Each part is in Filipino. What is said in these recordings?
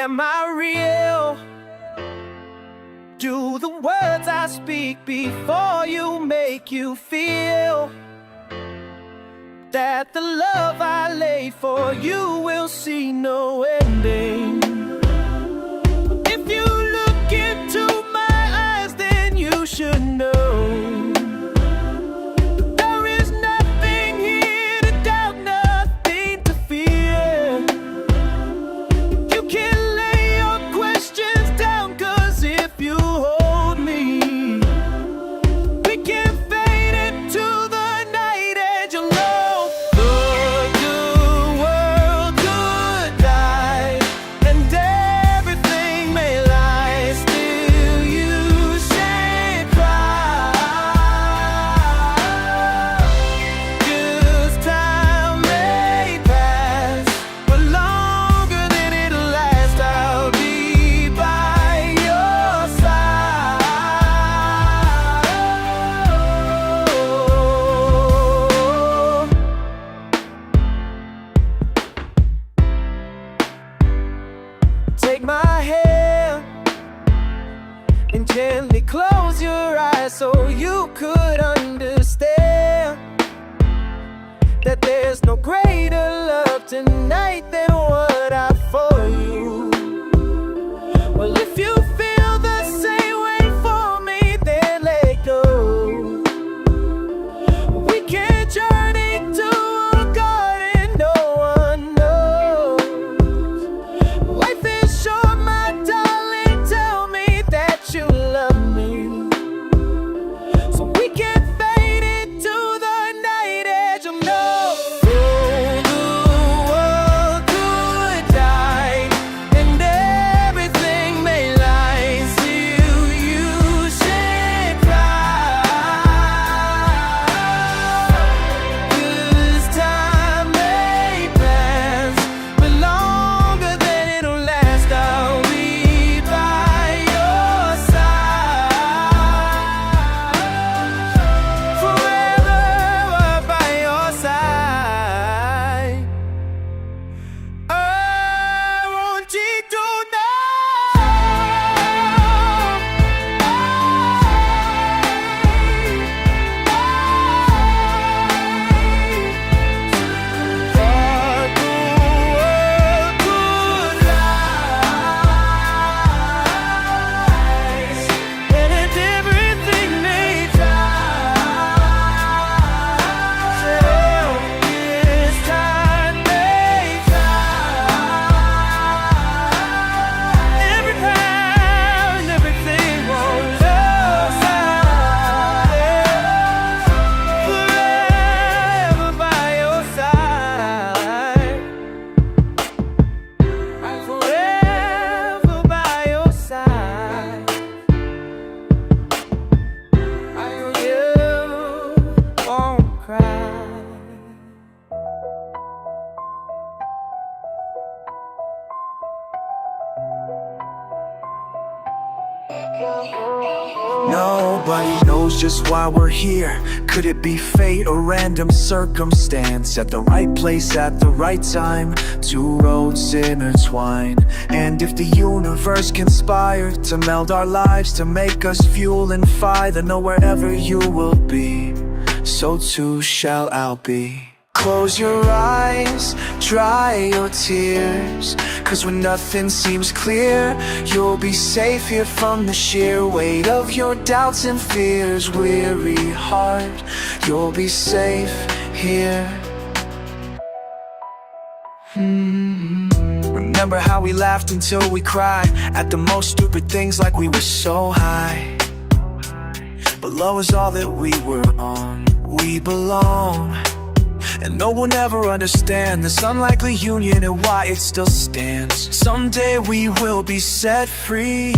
Am I real? Do the words I speak before you make you feel that the love I lay for you will see no ending? If you look into my eyes, then you should know there is nothing here to doubt, nothing to fear. You can lay your questions down, 'cause if you hold me, we can fade into the night and you'll know the good world could die and everything may lie still. You shan't cry, 'cause time may pass, but longer than it'll last, I'll be by your side. Take my hand and gently close your eyes so you could understand that there's no greater love tonight than what I for you. Well, if you feel the same way for me, then let go. We can journey to a garden no one knows. Life is short, my darling, tell me that you love me, so we can fade into the night and you'll know the world could die and everything may lie still. You shan't cry, 'cause time may pass, but longer than it'll last, I'll be by your side. Forever by your side. I want you to Nobody knows just why we're here. Could it be fate or random circumstance? At the right place at the right time, two roads intertwine. And if the universe conspired to meld our lives, to make us fuel and fire, then know wherever you will be, so too shall I be. Close your eyes, dry your tears, 'cause when nothing seems clear, you'll be safe here from the sheer weight of your doubts and fears. Weary heart, you'll be safe here. Remember how we laughed until we cried at the most stupid things, like we were so high, but low is all that we were on. We belong, and no one ever understand this unlikely union and why it still stands. Someday we will be set free.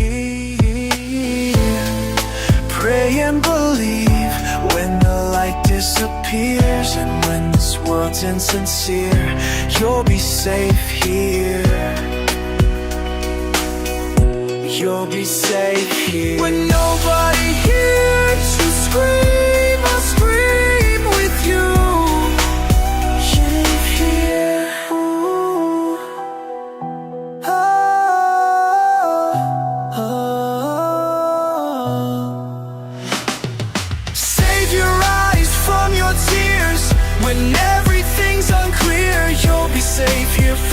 Pray and believe when the light disappears, and when this world's insincere, you'll be safe here. You'll be safe here. When nobody hears you scream, I'll scream with you. Safe here. Ooh. Ah.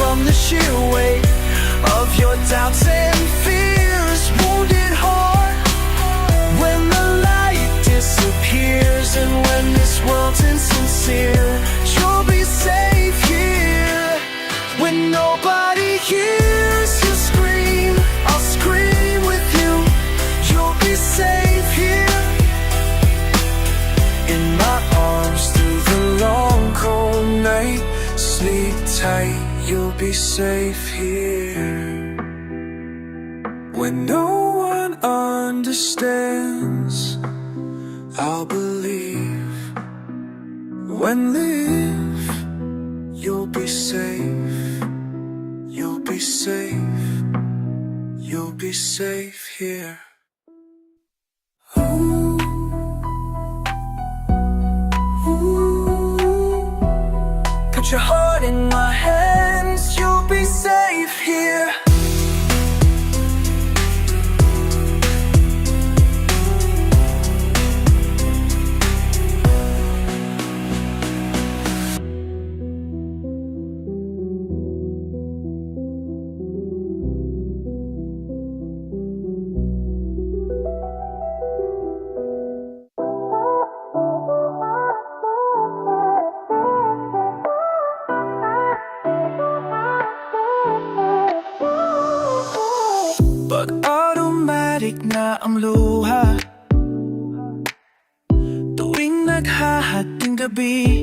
from the sheer weight of your doubts and fears. Wounded heart, when the light disappears, and when this world's insincere, you'll be safe here. When nobody hears you scream, I'll scream with you. You'll be safe here, in my arms through the long cold night. Sleep tight, you'll be safe here. When no one understands, I'll believe. When live, you'll be safe. You'll be safe. You'll be safe here. Ooh. Ooh. Put your heart in my hands, you'll be safe here. Pag automatic na ang luha, tuwing naghahating gabi,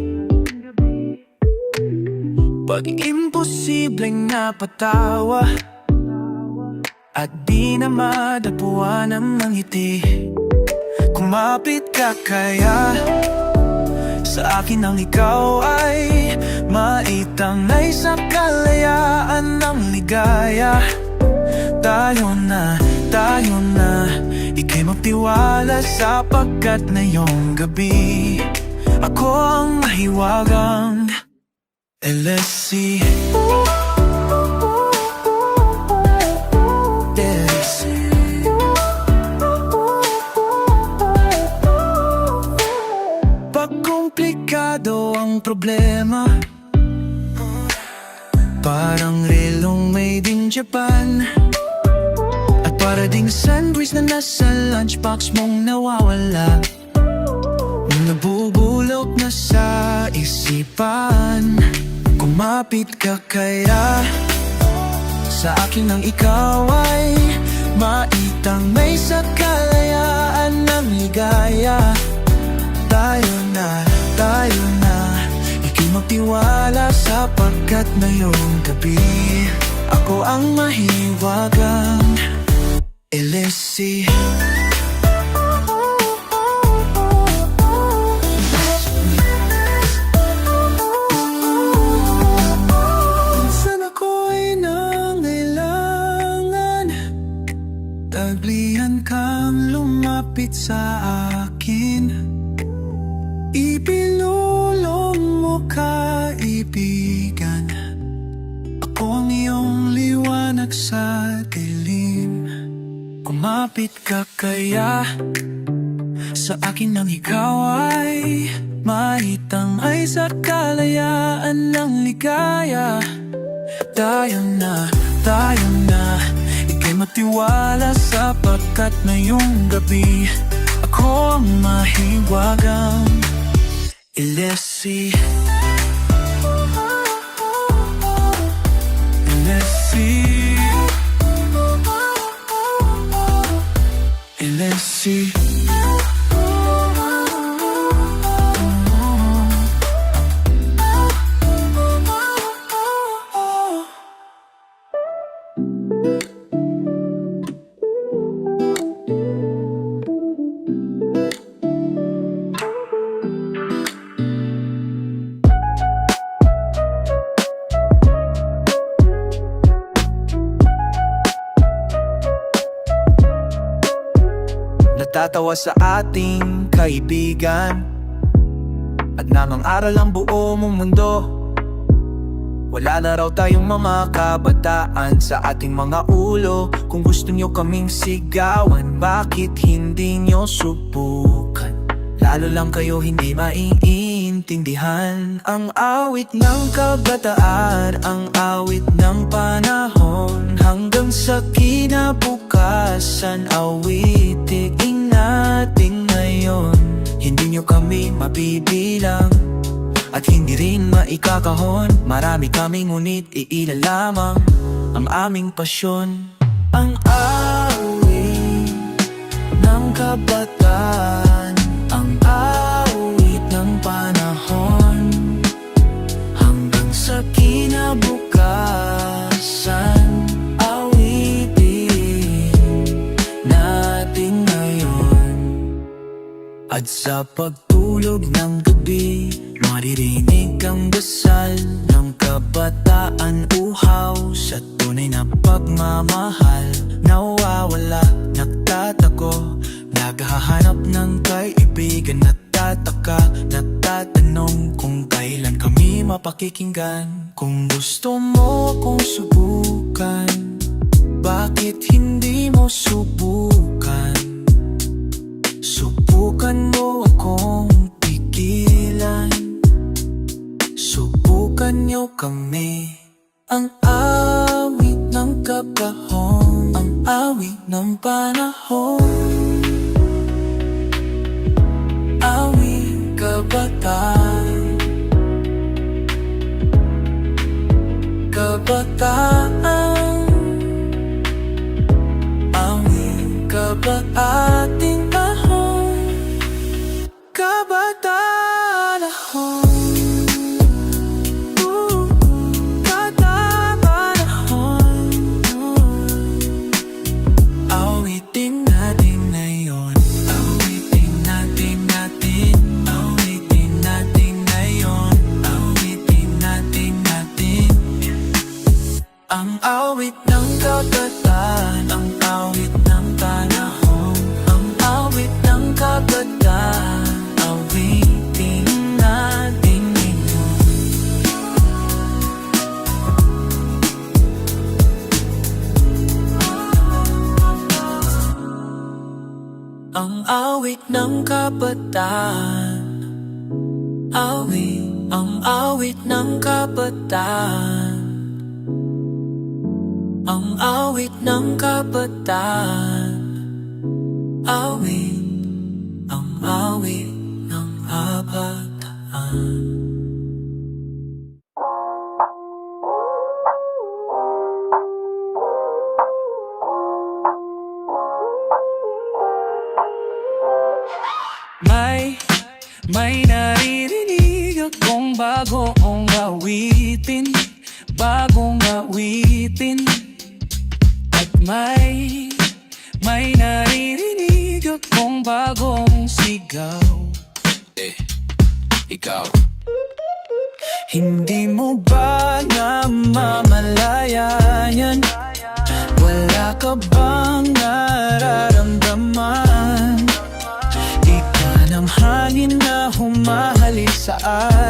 pag imposibleng napatawa, at di na madapuan ang ngiti, kumapit ka kaya sa akin ang ikaw ay maitangay sa kalayaan ng ligaya. Tayo na, ika'y magtiwala sapagkat ngayong gabi ako ang mahiwagang LSC. LSC. Pag komplikado ang problema, parang relong made in Japan, at para ding sandwich na nasa lunchbox mong nawawala, nabubulok na sa isipan. Kumapit ka kaya sa akin ang ikaw ay maitangay sa kalayaan ng ligaya. Tayo na, ika'y magtiwala sapagkat ngayong gabi ako ang mahiwagang LSC. Minsan ako'y nangailangan, taglihan kang lumapit sa akin. Ipinulong mo kaibigan, ako ang iyong liwanag sa dilim. Kumapit ka kaya sa akin ang ikaw ay maitangay sa kalayaan ng ligaya. Tayo na, ika'y matiwala sapagkat ngayong gabi ako ang mahiwagang LSC. LSC. Natatawa sa ating kaibigan at nangangaral ang buo mong mundo. Wala na raw tayong mga kabataan sa ating mga ulo. Kung gusto nyo kaming sigawan, bakit hindi nyo subukan? Lalo lang kayo hindi maiintindihan. maintindihan. Ang awit ng kabataan, ang awit ng panahon, hanggang sa kinabukasan, awitin natin ngayon. Hindi nyo kami mabibilang at hindi rin maikakahon. Marami kami ngunit iilan lamang ang aming pasyon. Ang awit ng kabataan, ang awit ng panahon, hanggang sa kinabukasan, awitin natin ngayon. At sa pagtulog ng gabi, maririnig ang dasal ng kabataan, uhaw sa tunay na pagmamahal. Nawawala, nagtatago, naghahanap ng kaibigan, nagtataka, nagtatanong kung kailan kami mapakikinggan. Kung gusto mo akong subukan, bakit hindi mo subukan? Subukan mo akong pigilan, subukan niyo kami. Ang awit ng kabahong, ang awit ng panahon, awit kabataan, kabataan, awit kabaating tahon, kabataan ahon. Ang awit ng kabataan, ang awit ng panahon, ang awit ng kabataan, awitin natin ngayon. Ang awit ng kabataan, awit, ang awit ng kabataan, ang awit ng kabataan, awit, ang awit ng kabataan. May naririnig akong bagong awitin, bagong awitin. At may naririnig akong bagong sigaw. Ikaw. Hindi mo ba namamalayan? Wala ka bang nararamdaman? Ikan ang hangin na humahalik sa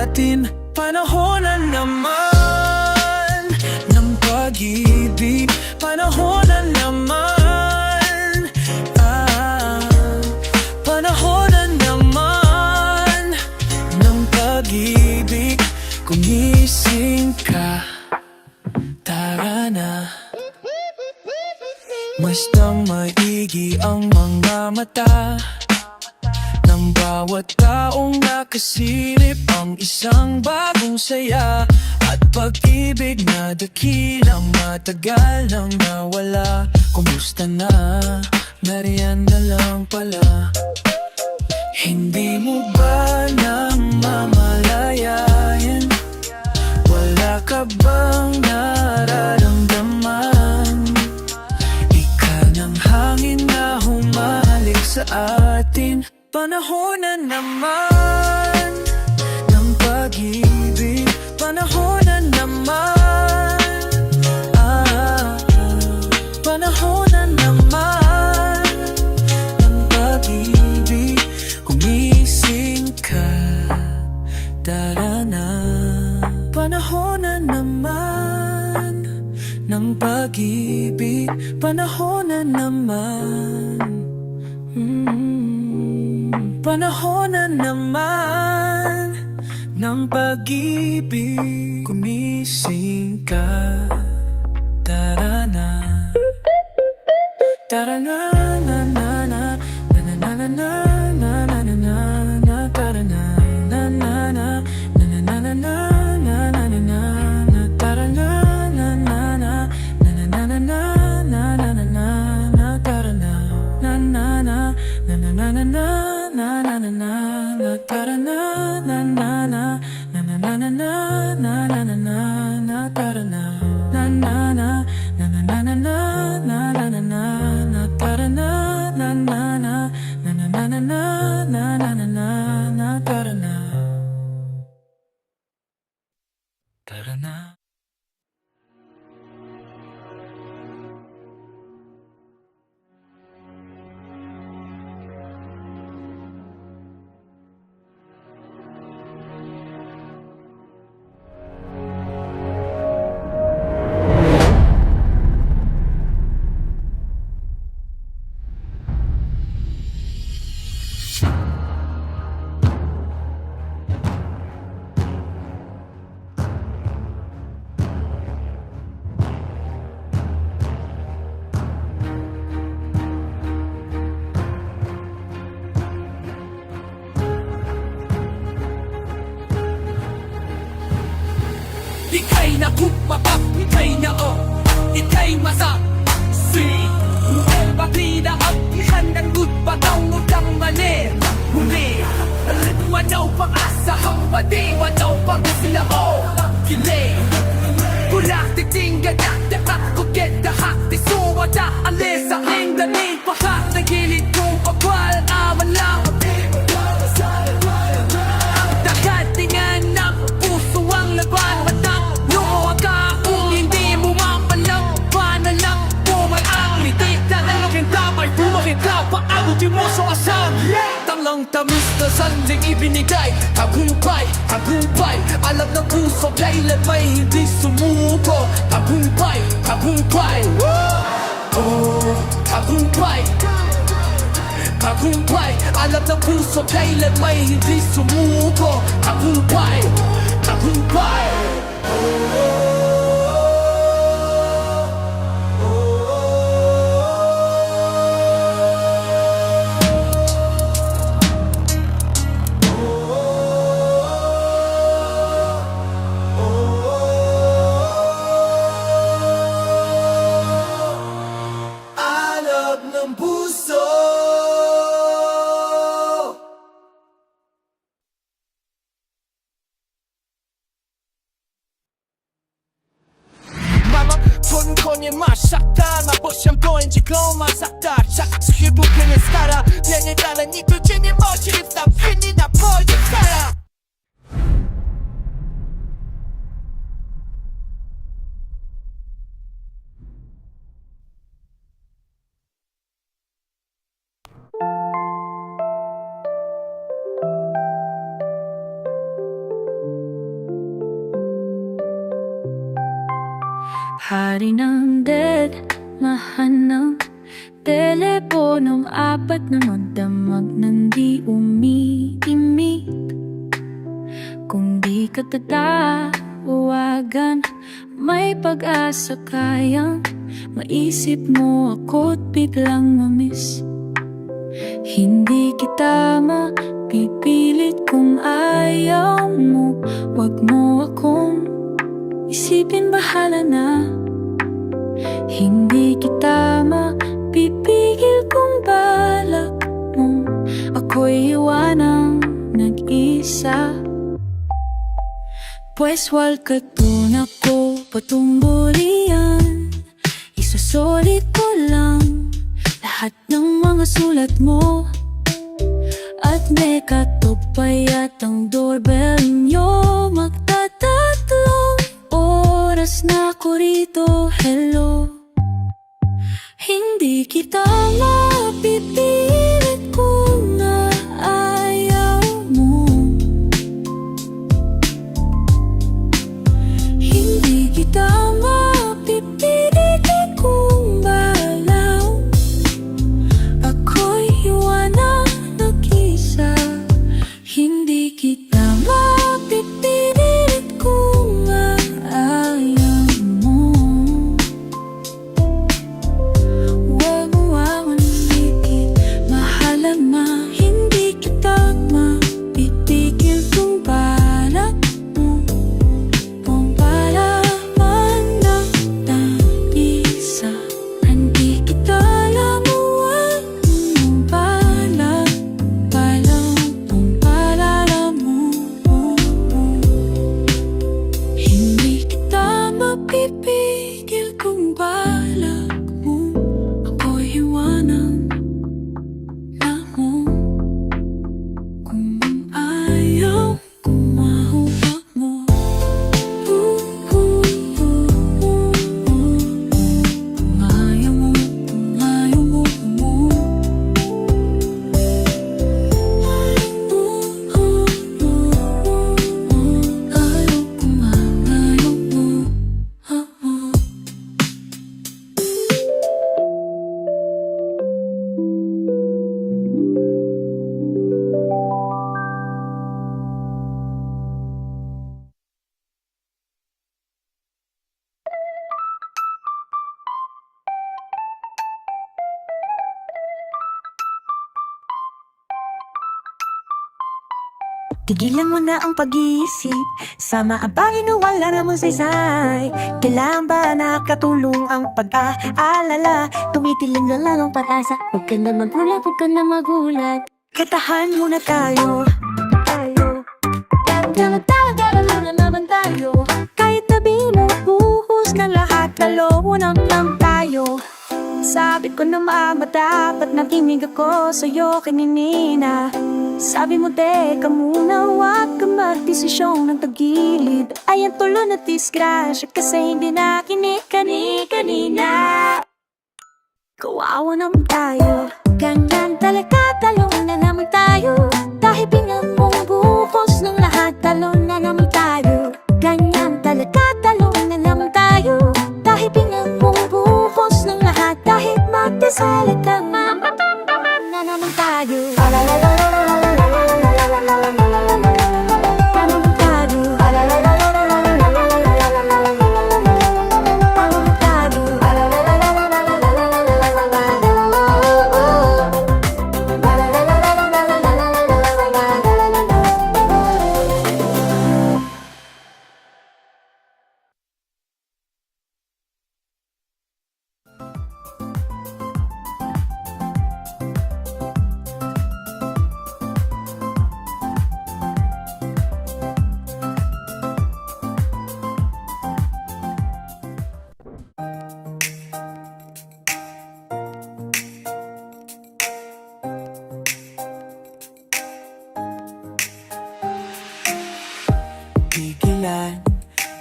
atin. Panahon na naman ng pag-ibig, panahon na naman, panahon na naman ng pag-ibig. Gumising ka, tara na. Bastang maigi ang mga mata ng bawat taong nakasilip, ang isang bagong saya at pag-ibig na dakilang matagal nang nawala. Kumusta na? Nariyan na lang pala. Hindi mo ba namamalayan? Wala ka bang nararamdaman? Ikan ang hangin na humalik sa atin. Panahon na naman ng pag-ibig, panahon na naman, panahon na naman ng pag-ibig. Gumising ka, tara na. Panahon na naman ng pag-ibig, panahon na naman. Panahon na naman ng pag-ibig. Gumising ka, tara na. Tara na, na na na, na na na na na, na na na na, na tara na, na na na, na na na na na, na na na na, na tara na, na na na, na na na na na, na na na na, na tara na, na na na, na na na na na, na na na na, na tara na, na na na, na na na na na, na na na na, na tara na, na na na, na na na na na, na na na na, na tara na, na na na, na na na na na, na na na na, na tara na. Tara na. Ika'y nakupapap, ika'y nao, ika'y masak Si Muel Baklida at ihandang gudpatang utang mali Huli, ritwa daw pang-asa Hambadi, wadaw pang-silao Kili, kulak titing gadak Dakat kuget dahak di suwada Alis sa ingdaning pahak Nagilid kong pakwal aman lang Ang dakatingan ng puso ang laban Matang noo ang kaong hindi mo mapalampan Na lang pumayang litik na nalaking damay Pumakit ka paabutin mo sa asam Talang tamis na sanding ibinigay Tagumpay, tagumpay Alam ng puso kailan may hindi sumuko Tagumpay, tagumpay Oh, tagumpay Tagumpay Alam ng puso kailan may hindi sumuko Tagumpay, tagumpay Alab ng puso Mama, 본권이 masaktan Mapusyang ko, hindi ko masaktan Sakit sa hibukin ng skara Nyanyalan nito, chini mo Shirif na pini na po yung skara Hari ng dead, mahanang teleponong apat na magdamag nang di umiimik. Kung di ka tatawagan, may pag-asa kayang maisip mo ako't biglang mamiss. Hindi kita mapipilit kung ayaw mo, wag mo akong isipin, bahala na. Hindi kita mapipigil kung balak mo ako'y iwanang nag-isa. Pues walkatun ako patumbulian, isusulit ko lang lahat ng mga sulat mo. At may katupay at ang doorbell nyo, magtatatlong oras na ako rito, hello. Hindi kita mapipilit kung ayaw mo. Hindi kita mapipilit kung balaw ako'y iwanan nag-isa. Hindi kita mapipilit Tigilan mo na ang pag-iisip sa maabahin o wala namang saysay. Kailangan ba nakatulong ang pag-aalala? Tumitiling na lang ang pag-asa. Huwag ka na magulat, huwag ka na magulat. Katahan muna tayo. Dala naman tayo. Kahit sabihin mo, buhos na lahat. Talunang lang tayo. Sabi ko na mama, dapat nakinig ako sa'yo kaninina. Sabi mo, teka muna, huwag ka magdesisyong ng tagilid. Ay, ang tulo na disgrasya kasi hindi nakinig kanina. Kawawa naman tayo. Ganyan talaga, talong na naman tayo. Dahil pinag mong buhos ng lahat, talong na naman tayo. Ganyan talaga, talong na naman tayo. Dahil pinag mong buhos ng lahat, dahil magdasalita na naman tayo. Pigilan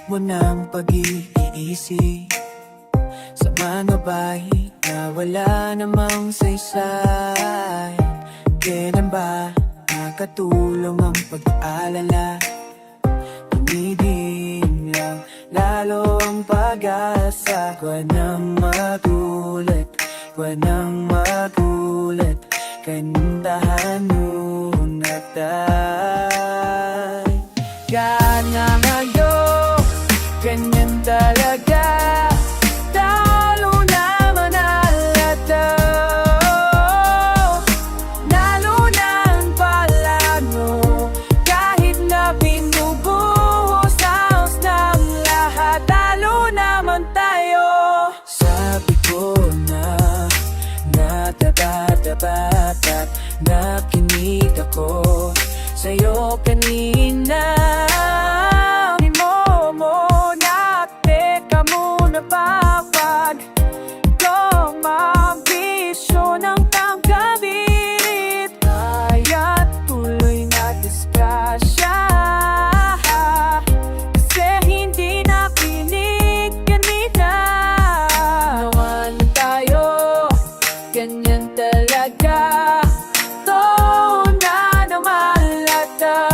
mo ng pag-iisip sa mga bahay na wala namang saysay. Kailan ba nakatulong ang pag-aalala? Tumidin lang lalo ang pag-asa. Huwag nang magulat, huwag nang magulat. Kantahan muna tayo. Ganyan ngayon, ganyan talaga. Talo naman ang lato. Lalo na ang palano. Kahit na binubuhos halos ng lahat, talo naman tayo. Sabi ko na natatapat at nakinig ako sa'yo kanina. Napapag kung mabisyo ng tanggabit, kaya't tuloy na disgrasya. Kasi hindi nakinig kanina. Nawan tayo, ganyan talaga. To na naman lata.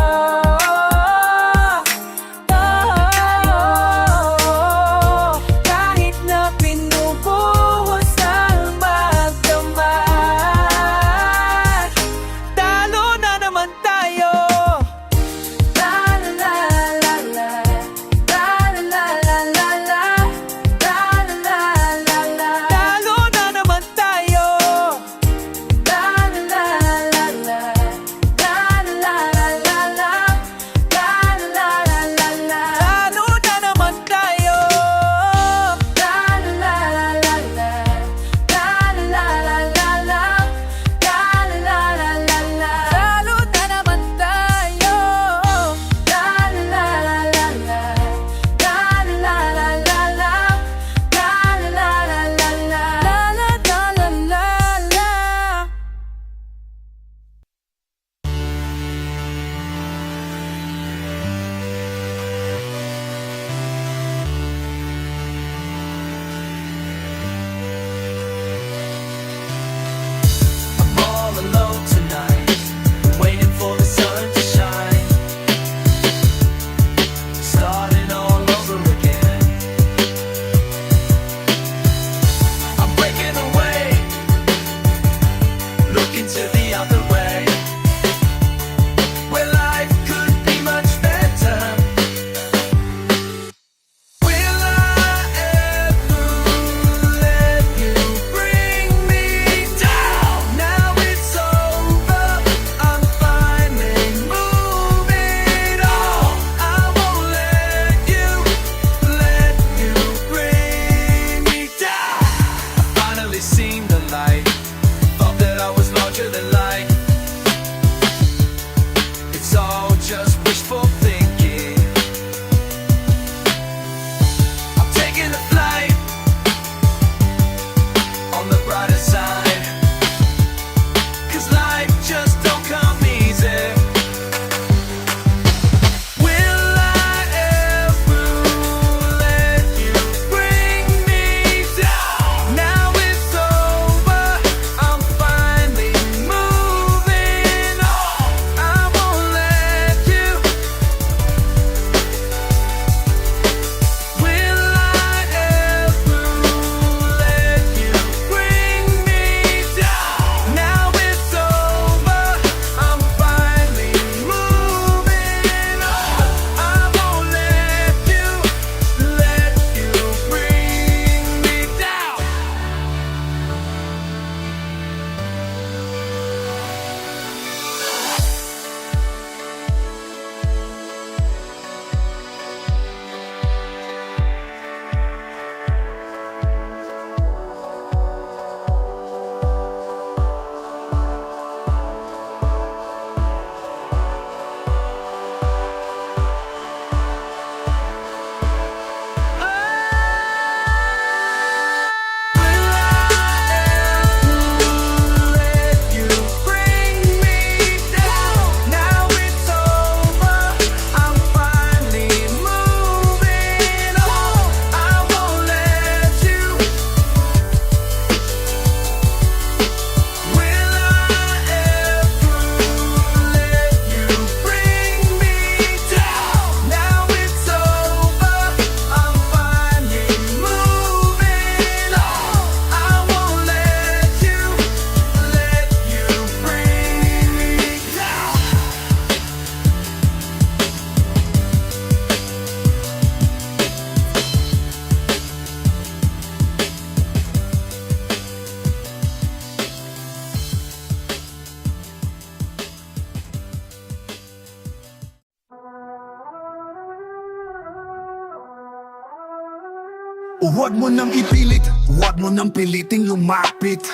Huwag mo nang ipilit, huwag mo nang piliting lumapit.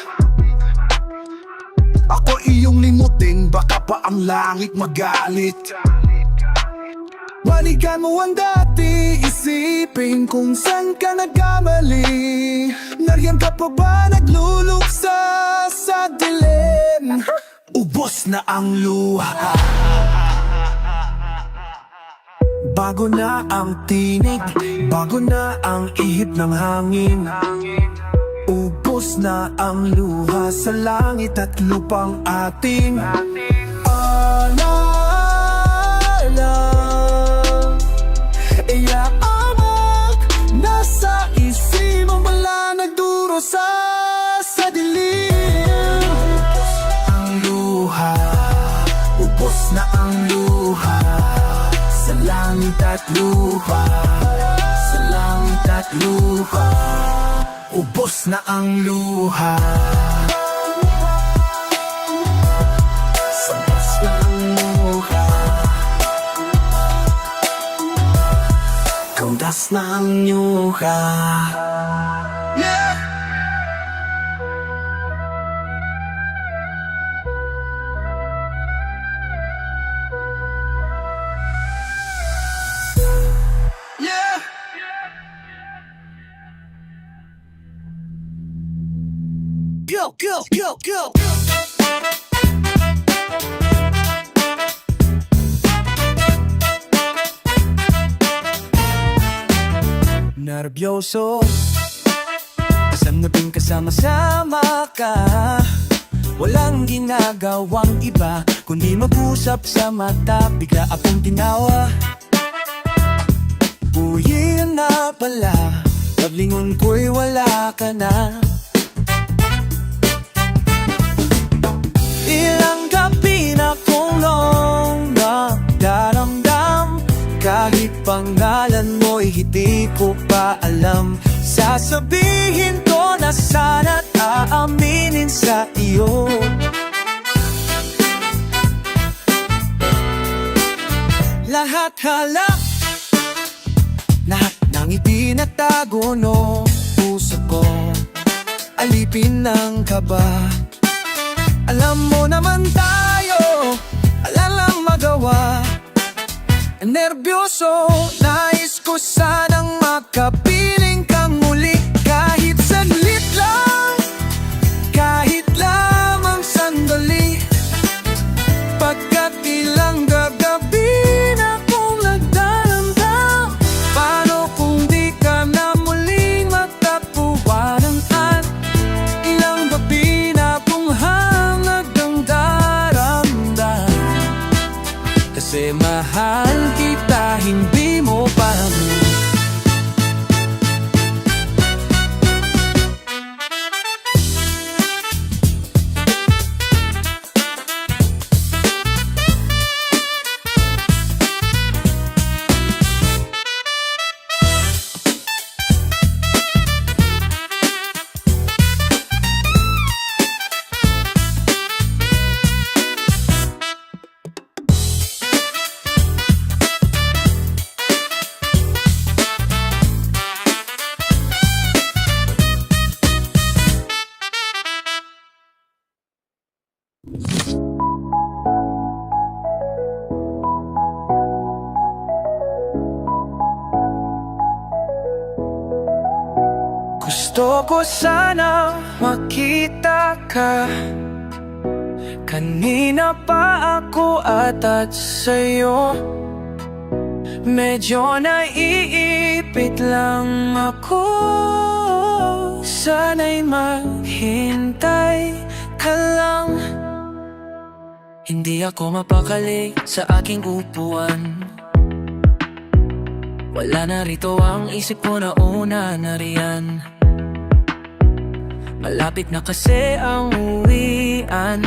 Ako iyong limutin, baka pa ang langit magalit. Balikan mo ang dati, isipin kung saan ka nagkamali. Nariyan ka pa ba nagluluksa sa dilim? Ubos na ang luha. Bago na ang tinig, bago na ang ihip ng hangin. Ubos na ang luha sa langit at lupang ating alaala. Iaamak nasa isip mo, wala nagduro sa dilim. Ang luha, ubos na ang luha sa langit at lupa, sa langit at lupa. Ubos na ang luha. Ubos na ang luha. Kaudas na ang luha. Yeah! Yeah! Go, go, go, go! Nervyoso Sanaping kasama-sama ka. Walang ginagawang iba kundi mag-usap sa mata. Bigla akong tinawa. Uy, na pala, paglingon ko'y wala ka na. Ilang gabi na kong nagdaramdam. Kahit pangalan mo'y hindi ko pa alam. Sasabihin ko na sana't aaminin sa iyo. Lahat halak, lahat ng itinatago no puso ko, alipin ng kaba. Alam mo naman tayo, alam lang magawa. Nervyoso, nais ko sanang makapiling kang muli. Kahit saglit lang, kahit lamang sandali. Pagkat ilang gagabi na kong nagdaramdam. Paano kung di ka na muling magtatawanan? At ilang gabi na kong hanggang daramdam. Kasi mahal kita, hindi mo pa gusto ko sana makita ka. Kanina pa ako atat sa'yo. Medyo naiipit lang ako. Sana'y maghintay ka lang. Hindi ako mapakali sa aking upuan. Wala na rito ang isip ko na una na riyan. Malapit na kasi ang uwian.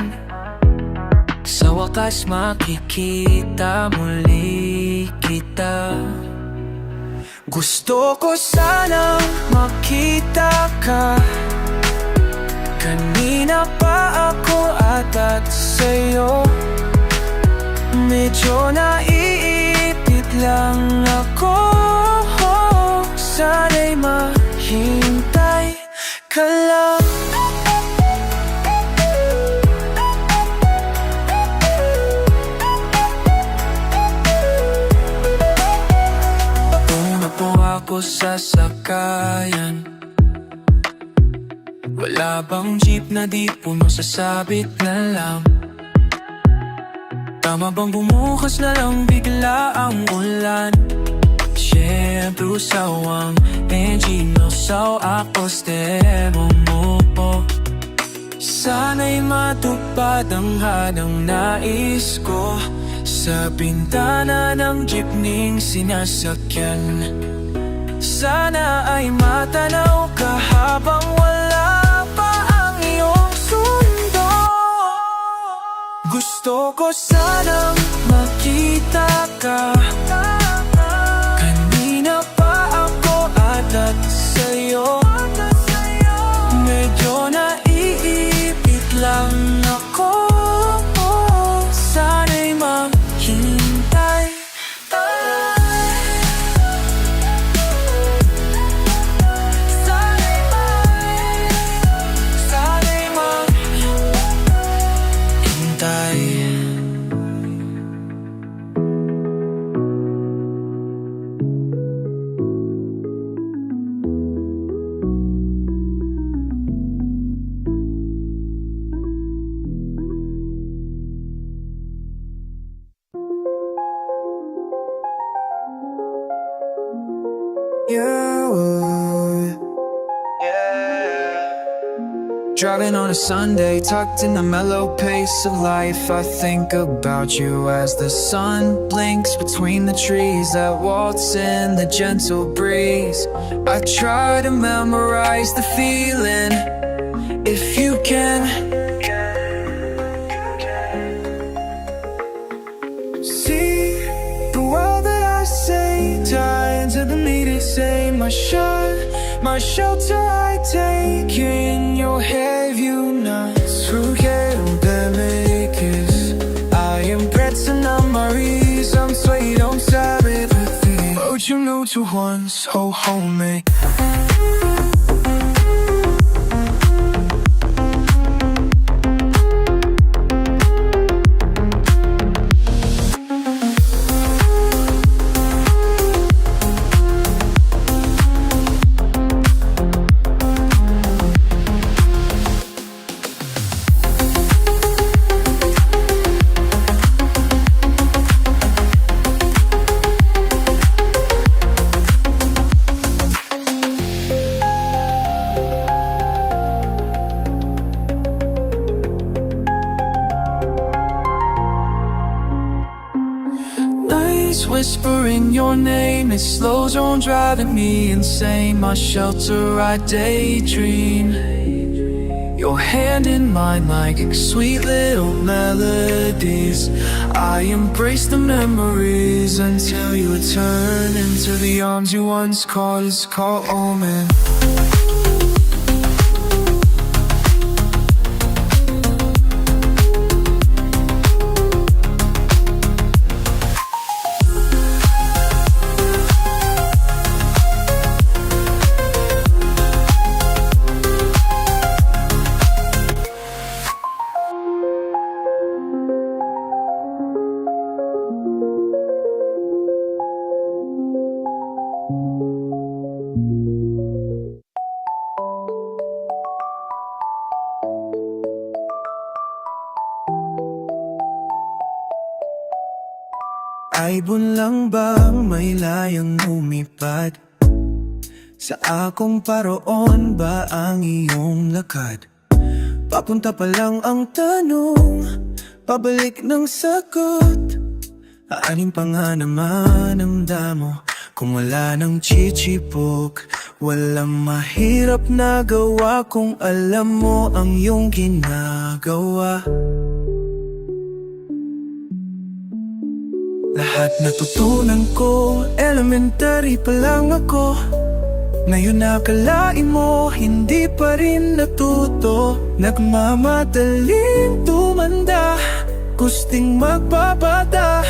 Sa wakas makikita muli kita. Gusto ko sanang makita ka. Kanina pa ako atat sa'yo. Medyo naiipit lang ako. Sana'y mahintay ka lang. Una po ako sa sakayan, wala bang jeep na di puno sa sabit na lang? Tama bang bumukas na lang bigla ang ulan? Siyempre usawang engine usaw ako stemo mo po. Sana'y matupad ang hadang nais ko sa bintana ng jeepning sinasakyan. Sana ay matanaw ka habang wala pa ang iyong sundo. Gusto ko sanang makita ka. Kanina pa ako atat sa'yo. Medyo naiipit lang ako. Sana'y maghintay. Sana'y maghintay. Driving on a Sunday, tucked in the mellow pace of life. I think about you as the sun blinks between the trees that waltz in the gentle breeze. I try to memorize the feeling, if you can. See the world that I say, tied to the needed say, my shelter I take in your hair, you not is I am pretend I'm my reason, so you don't stab it with me. But you know to once, oh homie. Whispering your name, it slows on driving me insane. My shelter, I daydream. Your hand in mine like sweet little melodies. I embrace the memories until you return into the arms you once called. It's called omen. Ibon lang ba may layang lumipad? Sa akong paroon ba ang iyong lakad? Papunta pa lang ang tanong, pabalik ng sagot. Aanin pa nga naman ang damo kung wala ng chichipok. Walang mahirap na gawa kung alam mo ang iyong ginagawa. Lahat natutunan ko, elementary pa lang ako. Ngayon nakalain mo, hindi pa rin natuto. Nagmamadaling tumanda, gusting magpapata.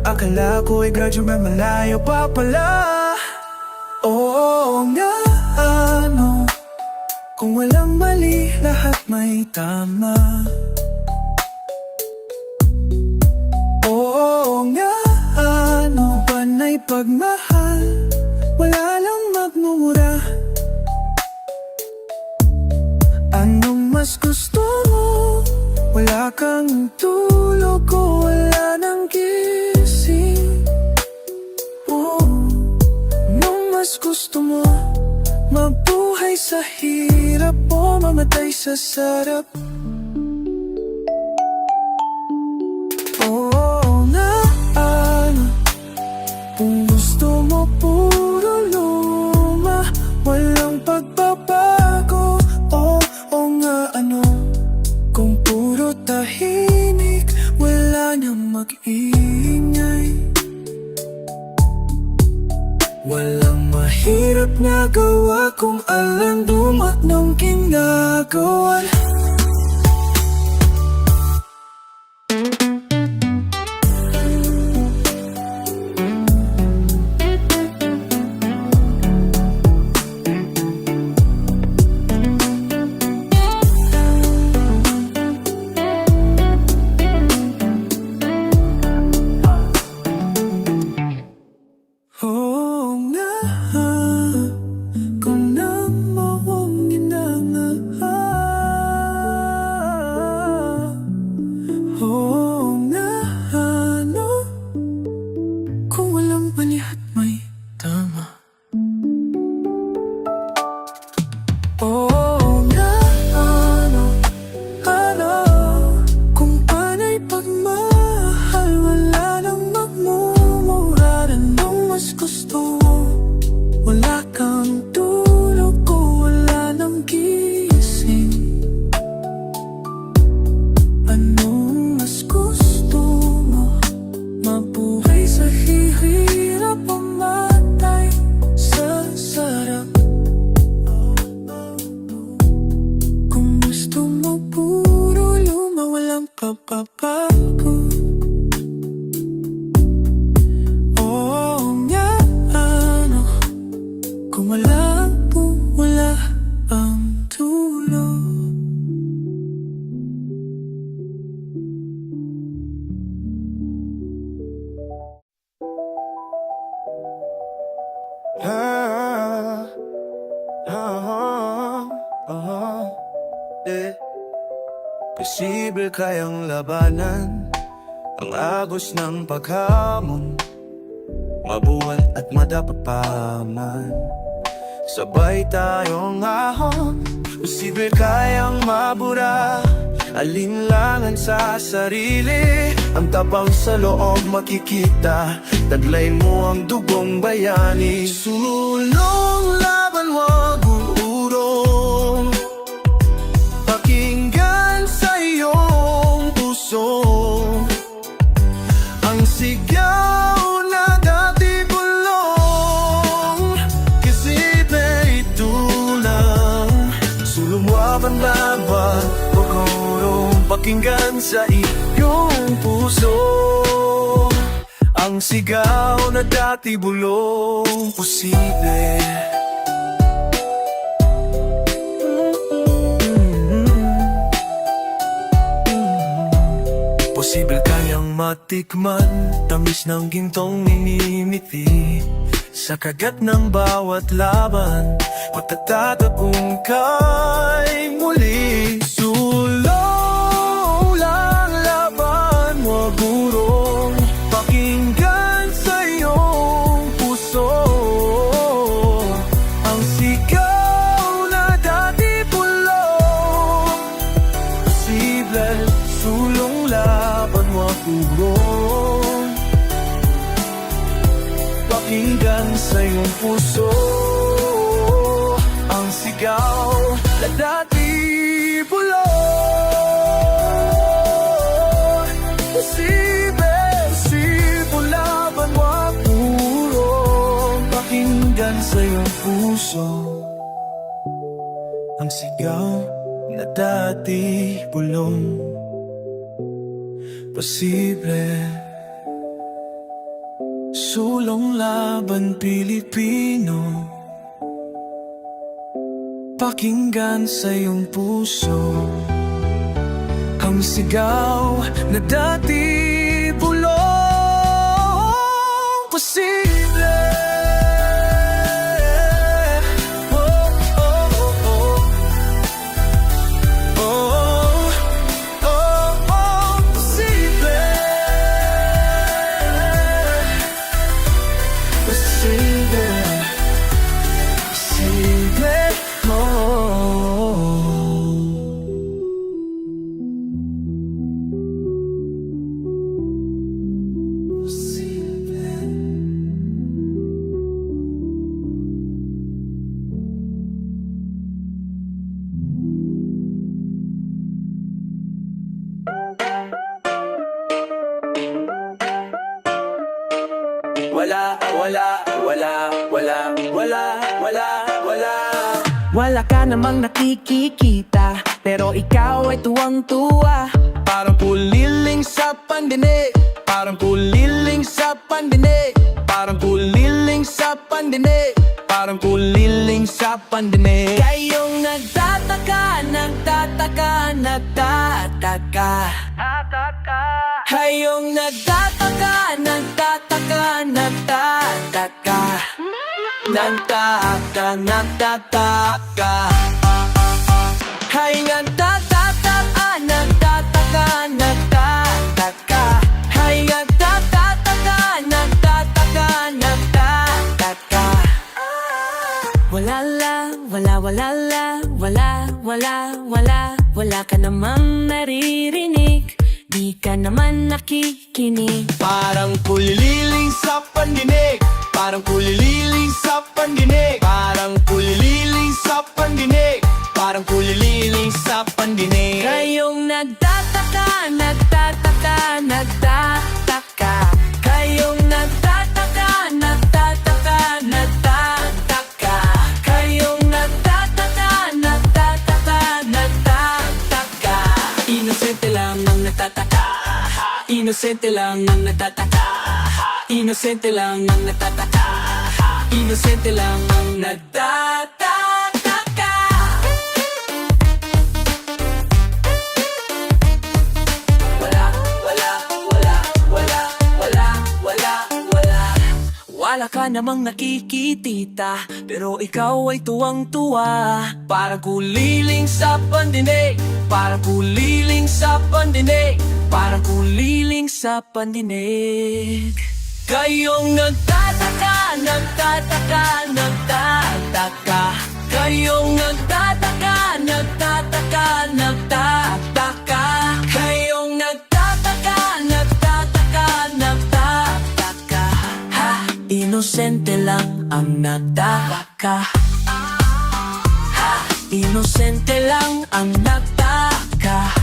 Akala ko ay graduate, malayo pa pala. Oo nga, ano, Kung walang mali, lahat may tama. Oo nga, ano ba na'y pagmahal? Wala lang magmumura. Anong mas gusto mo? Wala kang tulog o wala nang gising. Oh, anong mas gusto mo? Mabuhay sa hirap o mamatay sa sarap? Oo nga, ano? Kung gusto mo puro luma, walang pagbabago. Oo nga, ano? Kung puro tahimik, wala nang mag-iingay. Walang mahirap na gawa kung alam dumat ng ginagawa. Oo nga, kung namamangin na nga. Oo nga, ano? Kung walang mali at may tama. Oo nga, ano? Ano? Kung panay pagmahal, wala nang magmumura. Anong mas gusto mo? Wala kang tulog o wala nang gising. Anong mas gusto mo? Mabuhay sa hihirap o matay sa sarap? Kung gusto mo puro luma, walang papabago. Oo nga, ano? Kung wala ang tulog. Ah, ah, ah, eh. Posible kayang labanan ang agos ng paghamon, mabuhat at madapapaman. Sabay tayong ahon, posible kayang mabura alinlangan sa sarili. Ang tapang sa loob makikita, taglay mo ang dugong bayani. Sulong laban, wag uurong, pakinggan sa iyong puso ang sigaw na dati bulong. Kasi ito lang, sulong laban, pakinggan sa iyong puso ang sigaw na dati bulong. Posible posible kayang matikman tamis ng gintong ninimiti sa kagat ng bawat laban, pagtatatagungkay muli. Sulong lang laban, wag urong, pakinggan sa iyong puso ang sigaw na dati bulong. Posible, sulong laban, wag urong, pakinggan sa iyong puso ang sigaw na dati bulong. Posible laban, wag urong, pakinggan sa iyong puso ang sigaw na dati bulong. Posible, sulong laban Pilipino, mapakinggan sa iyong puso. Ang sigaw na dati bulong posible. Oh, oh, oh, oh. Oh, oh, oh, posible. Posible. Posible. Oh. Wala, wala, wala, wala, wala, wala, wala. Wala ka namang nakikikita, pero ikaw ay tuwang-tuwa. Parang puliling sa pandinig, parang puliling sa pandinig, parang puliling sa pandinig, parang puliling sa pandinig. Kayong nagtataka, nagtataka, nagtataka. Kayong nagtataka, nagtataka, nagtataka. Nagtataka, nagtataka. Hay nagtataka, nagtataka, nagtataka. Hay nagtataka, nagtataka, nagtataka. Wala lang, wala, wala lang, wala, wala, wala. Wala ka namang naririnig, di ka naman nakikinig. Parang kulililing sa pandinig, parang kulililing sa pandinig, parang kulililing sa pandinig, parang kulililing sa pandinig. Kayong nagtataka, nagtataka, nagtataka. Kayong nagtataka, nagtataka, nagtataka. Kayong nagtataka, nagtataka, nagtataka. Inosente lang ang nagtataka, inosente lang ang nagtataka, inosente lang ang nagtataka, inosente lang ang nagtataka. Wala, wala, wala, wala, wala, wala, wala. Wala ka namang nakikitita, pero ikaw ay tuwang-tuwa. Parang kuliling sa pandinig, parang kuliling sa pandinig, parang kuliling sa pandinig. Kayong nagtataka, nagtataka, nagtataka. Kayong nagtataka, nagtataka, nagtataka. Kayong nagtataka, nagtataka, nagtataka. Ha, inosente lang ang nagtataka. Ha, inosente lang ang nagtataka.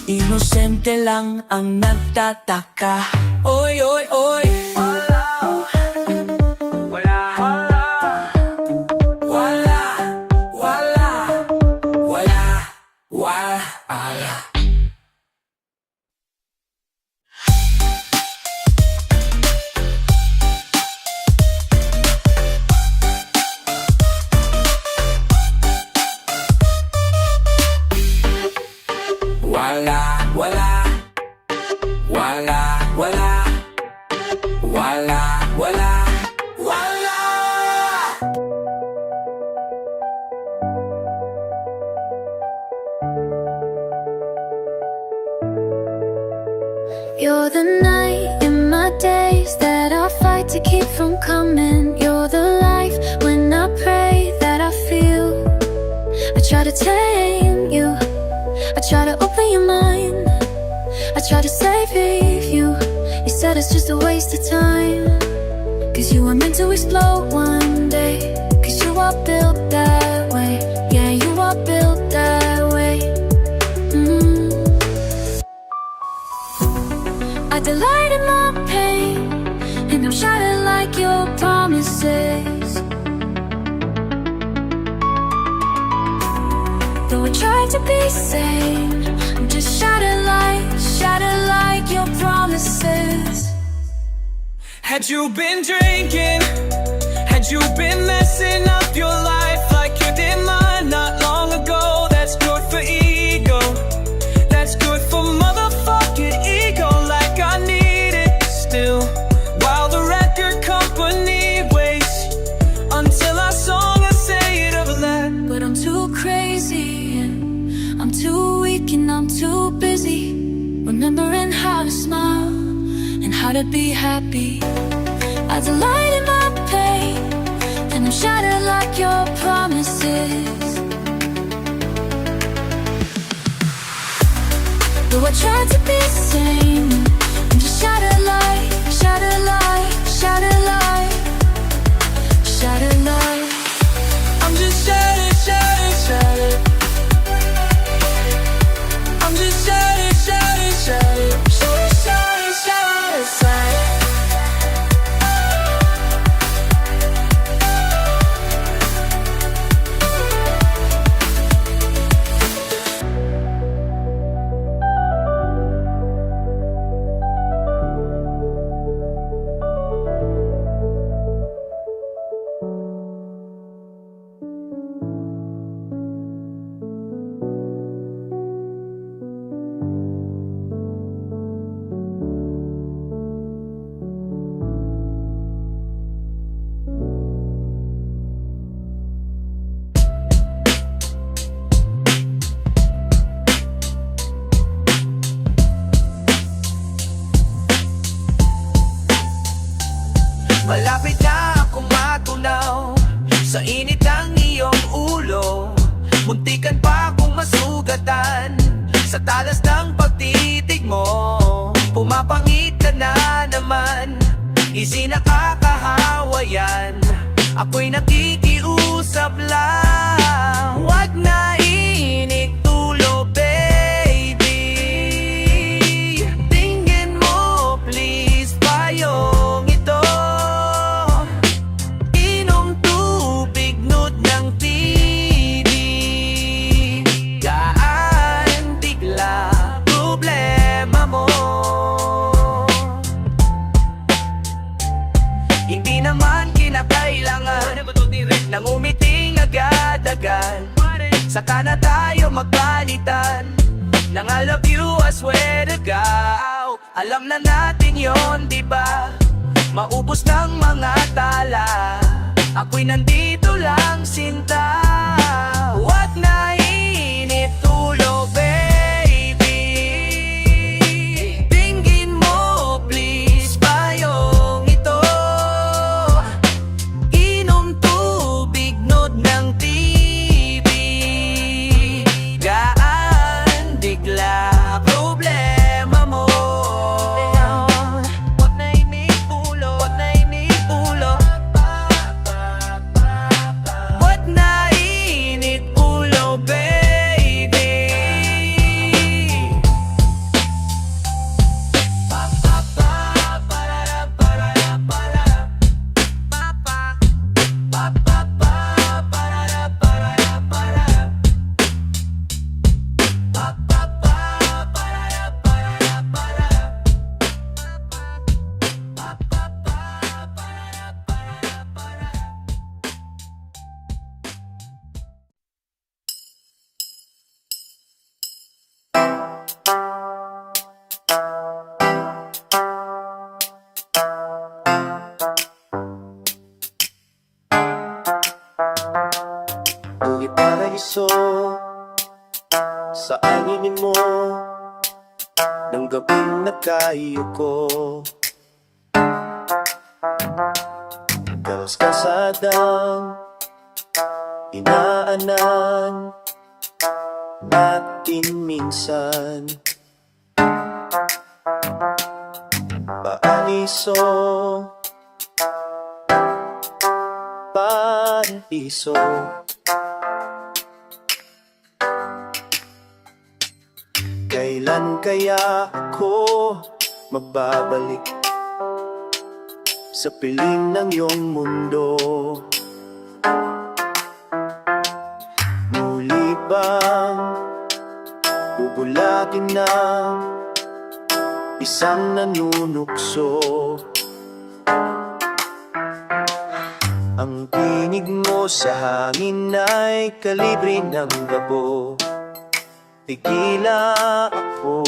Inosente lang ang nagtataka. Oy, oy, oy. Wala, wala, wala, wala, wala, wala. Wala, wala, wala, wala, wala, wala, wala. You're the night in my days that I fight to keep from coming. You're the life when I pray that I feel. I try to tame you, I try to open your mind, I try to save you. You said it's just a waste of time, 'cause you were meant to explode one day. 'Cause you are built that way, yeah, you are built that way. I delight in my pain, and I'm shattered like your promises. Though I try to be sane, I'm just shattered like your promises. Had you been drinking? Had you been messing up your life like remembering how to smile and how to be happy. I delight in my pain, and I'm shattered like your promises. Though I tried to be sane, I'm just shattered like, shattered like, shattered like, shattered like. I'm just shattered, shattered, shattered. I'm just shattered, shattered, shattered, shattered, shattered, shattered, shattered. Malapit na akong matunaw sa init ng iyong ulo. Muntikan pa akong masugatan sa talas ng pagtitig mo. Pumapangit ka na naman, isinakakahawa yan. Ako'y nakikiusap lang, huwag na inig tulo, baby. Tingin mo please pa yung ito. Inom tubig, nood ng TV. Gaan, tigla, problema mo. Hindi naman kinakailangan nang umiting agad-agad. Saka na tayo magpalitan ng I love you, I swear to God. Alam na natin yon, di ba? Maubos ng mga tala, ako'y nandito lang, sinta. Huwag na init tulo, baby. Tingin mo please pa yung ito. Inom tubig, nood ng TV. Gaan, digla, problema mo. Huwag na init ulo, huwag na init ulo. Huwag na init ulo, baby. Buhay paraiso sa anginin mo ng gabing nagkayuko. Karos kasadang inaanan natin minsan. Paaniso, paraiso. Kailan kaya ako magbabalik sa piling ng iyong mundo? Muli bang bubulatin na isang nanunukso? Ang tinig mo sa hangin ay kalibre ng gabo. Tigila ako,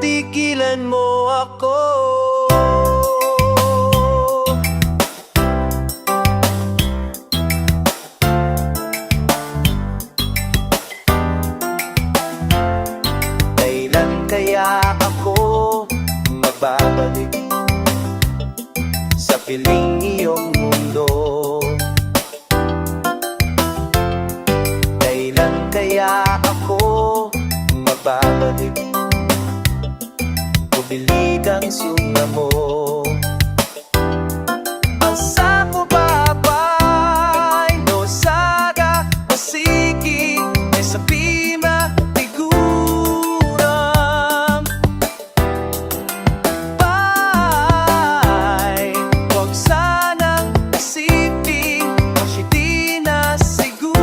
tigilan mo ako. Kailan kaya ako magbabalik sa piling iyong mundo? Kailan kaya ako magbabalik? Bumilig ang siyunga mo. Asa ko babay no saga masiki e sa pima tiguram. Bye, huwag sanang isipin di na siguran.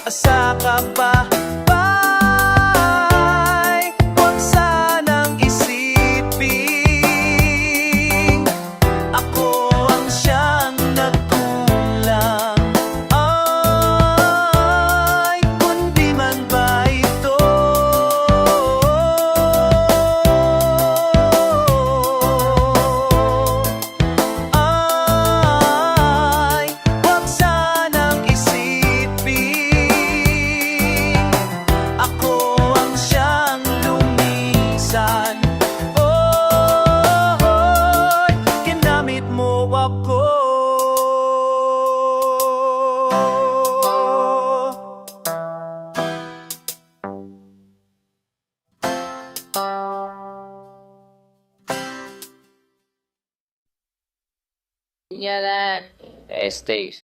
Asa ka ba? Bye, huwag sanang isipin ako ang siyang nagkulang. Ay, kundi man ba ito? Ay, huwag sanang isipin ako ang siyang lumisan. Oh, ginamit mo ako. Ya, Estéis.